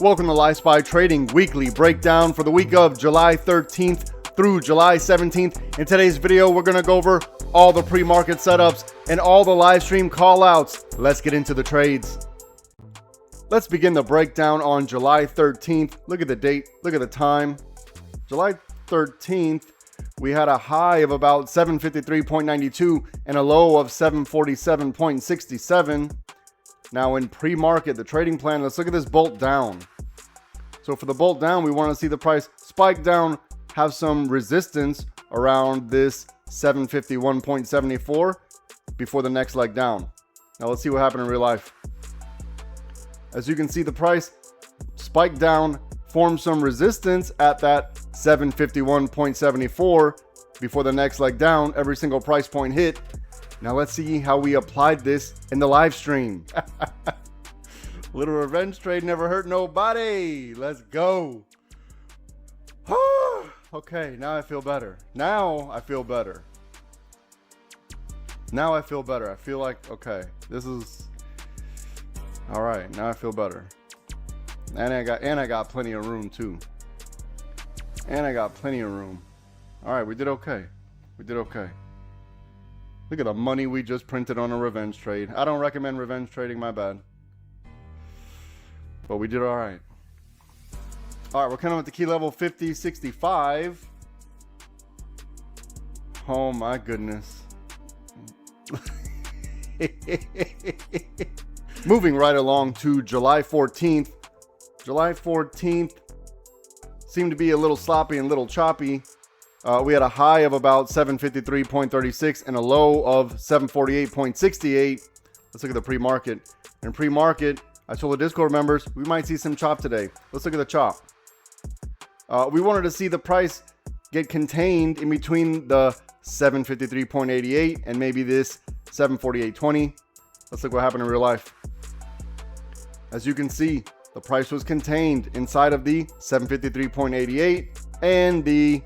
Welcome to Live Spy Trading Weekly Breakdown for the week of July 13th through July 17th. In today's video, we're going to go over all the pre-market setups and all the live stream call-outs. Let's get into the trades. Let's begin the breakdown on July 13th. Look at the date. Look at the time. July 13th, we had a high of about 753.92 and a low of 747.67. Now in pre-market, the trading plan, let's look at this bolt down. So for the bolt down, we want to see the price spike down, have some resistance around this 751.74 before the next leg down. Now let's see what happened in real life. As you can see, the price spiked down, formed some resistance at that 751.74 before the next leg down. Every single price point hit. Now let's see how we applied this in the live stream. Little revenge trade never hurt nobody. Let's go. Okay, now I feel better. Now I feel better. I feel like, okay, this is all right. Now I feel better. And I got plenty of room too. All right, we did okay. Look at the money we just printed on a revenge trade. I don't recommend revenge trading, my bad. But we did all right. All right, we're coming with the key level 5065. Oh my goodness. Moving right along to July 14th. July 14th seemed to be a little sloppy and a little choppy. We had a high of about 753.36 and a low of 748.68. Let's look at the pre-market. In pre-market, I told the Discord members we might see some chop today. Let's look at the chop. We wanted to see the price get contained in between the 753.88 and maybe this 748.20. Let's look what happened in real life. As you can see, the price was contained inside of the 753.88 and the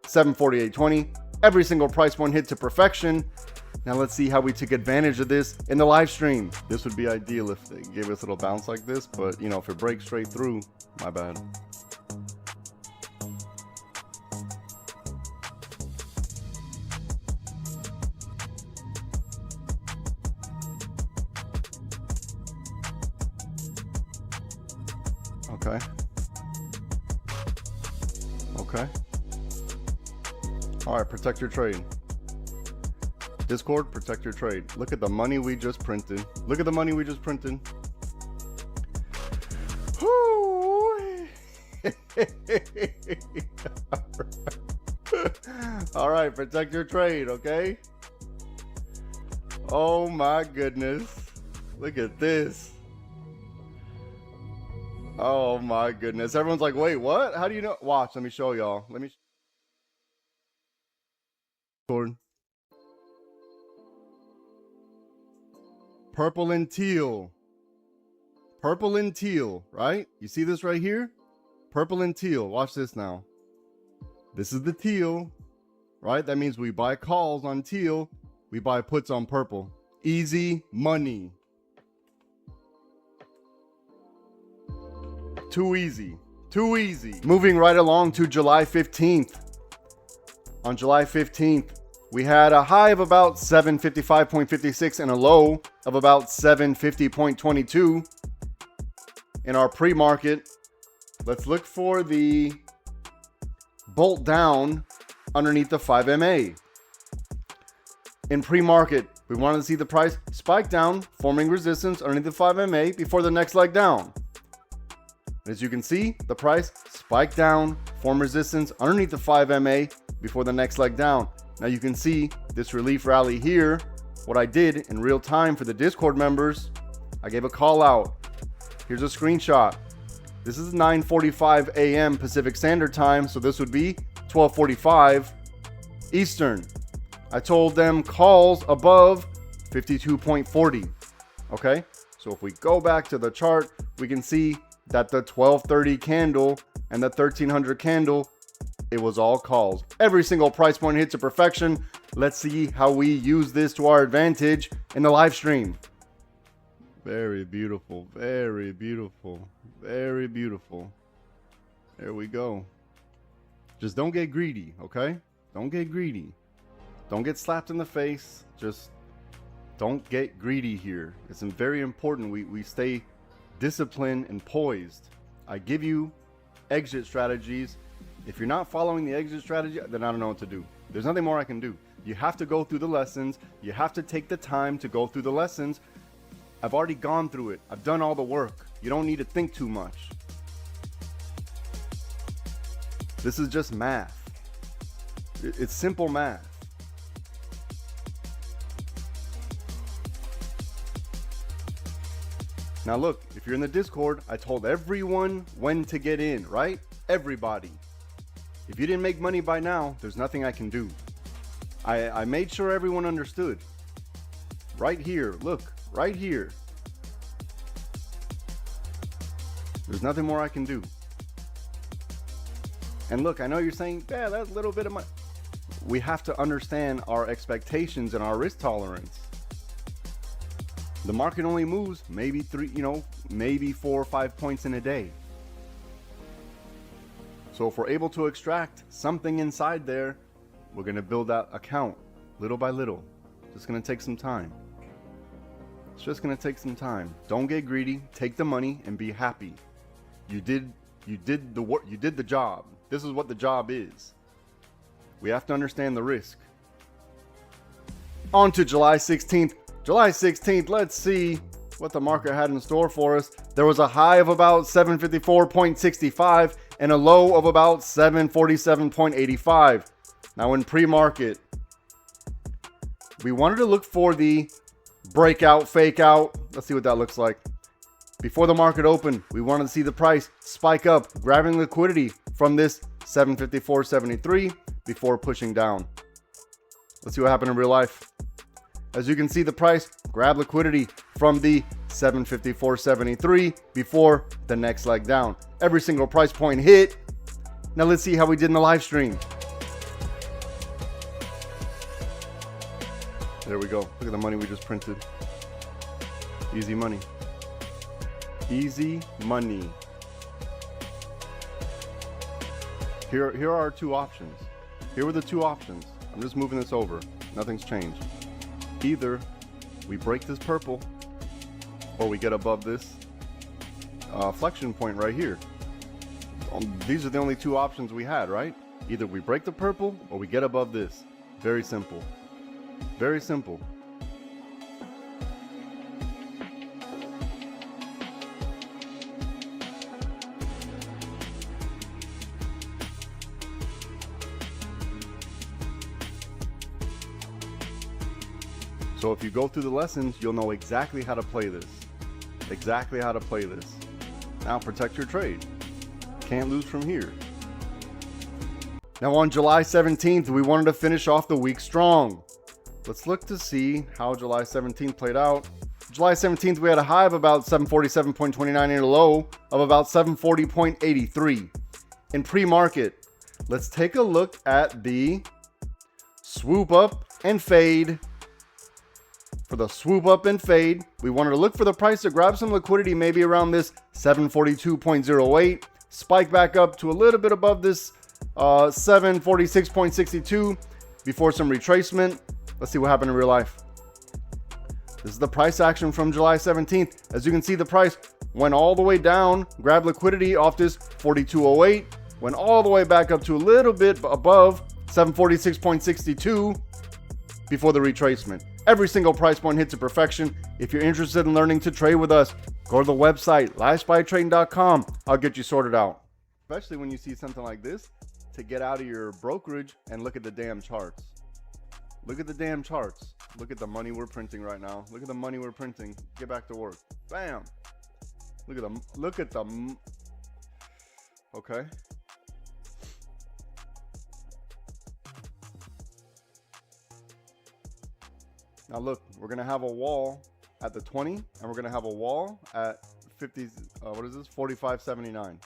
748.20. Every single price point hit to perfection. Now let's see how we took advantage of this in the live stream. This would be ideal if they gave us a little bounce like this, but you know, if it breaks straight through, my bad. Okay. All right, protect your trade. Discord, protect your trade. Look at the money we just printed. Whoo! All right, protect your trade, okay? Oh my goodness. Look at this. Oh my goodness. Everyone's like, wait, what? How do you know? Watch, let me show y'all. Purple and teal, right? You see this right here? Purple and teal. Watch this now. This is the teal, right? That means we buy calls on teal. We buy puts on purple. Easy money. Too easy. Moving right along to July 15th. On July 15th, we had a high of about 755.56 and a low of about 750.22. In our pre-market, let's look for the bolt down underneath the 5MA. In pre-market, we wanted to see the price spike down, forming resistance underneath the 5MA before the next leg down. As you can see, the price spiked down, formed resistance underneath the 5MA before the next leg down. Now you can see this relief rally here. What I did in real time for the Discord members, I gave a call out. Here's a screenshot. This is 9:45 a.m. Pacific Standard Time, so this would be 12:45 Eastern. I told them calls above 52.40. Okay, so if we go back to the chart, we can see that the 1230 candle and the 1300 candle, it was all calls. Every single price point hit to perfection. Let's see how we use this to our advantage in the live stream. Very beautiful, very beautiful, very beautiful. There we go. Just don't get greedy, okay? Don't get greedy. Don't get slapped in the face. Just don't get greedy here. It's very important we stay disciplined and poised. I give you exit strategies. If you're not following the exit strategy, then I don't know what to do. There's nothing more I can do. You have to go through the lessons. You have to take the time to go through the lessons. I've already gone through it. I've done all the work. You don't need to think too much. This is just math. It's simple math. Now look, if you're in the Discord, I told everyone when to get in, right? Everybody. If you didn't make money by now, there's nothing I can do. I made sure everyone understood. Right here, look, right here. There's nothing more I can do. And look, I know you're saying, yeah, that's a little bit of money. We have to understand our expectations and our risk tolerance. The market only moves maybe maybe 4 or 5 points in a day. So if we're able to extract something inside there, we're going to build that account little by little. It's going to take some time. It's just going to take some time. Don't get greedy. Take the money and be happy. You did the work. You did the job. This is what the job is. We have to understand the risk. On to July 16th. July 16th, let's see what the market had in store for us. There was a high of about 754.65 and a low of about 747.85. Now in pre-market, we wanted to look for the breakout, fake out. Let's see what that looks like. Before the market opened, we wanted to see the price spike up, grabbing liquidity from this 754.73 before pushing down. Let's see what happened in real life. As you can see, the price grabbed liquidity from the 754.73 before the next leg down. Every single price point hit. Now let's see how we did in the live stream. There we go. Look at the money we just printed. Easy money. Easy money. Here are our two options. Here were the two options. I'm just moving this over. Nothing's changed. Either we break this purple or we get above this flexion point right here. These are the only two options we had, right? Either we break the purple or we get above this. Very simple. Very simple. So if you go through the lessons, you'll know exactly how to play this. Exactly how to play this. Now protect your trade. Can't lose from here. Now on July 17th, we wanted to finish off the week strong. Let's look to see how July 17th played out. July 17th, we had a high of about 747.29 and a low of about 740.83. In pre-market, let's take a look at the swoop up and fade. For the swoop up and fade, we wanted to look for the price to grab some liquidity, maybe around this 742.08, spike back up to a little bit above this 746.62 before some retracement. Let's see what happened in real life. This is the price action from July 17th. As you can see, the price went all the way down, grabbed liquidity off this 42.08, went all the way back up to a little bit above 746.62 before the retracement. Every single price point hit to perfection. If you're interested in learning to trade with us, go to the website, livespytrading.com. I'll get you sorted out. Especially when you see something like this, to get out of your brokerage and look at the damn charts. Look at the damn charts. Look at the money we're printing right now. Look at the money we're printing. Get back to work. Bam. Look at them. Look at them. Okay. Now look, we're going to have a wall at the 20 and we're going to have a wall at 50, what is this? 45.79.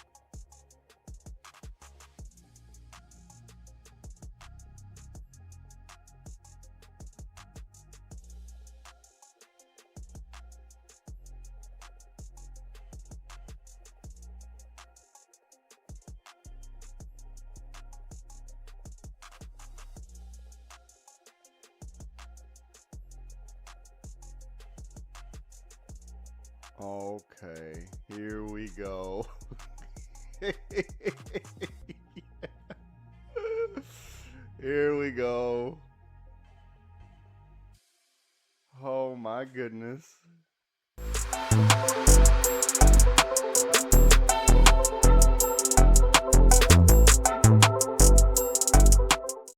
Okay, here we go. Here we go. Oh my goodness.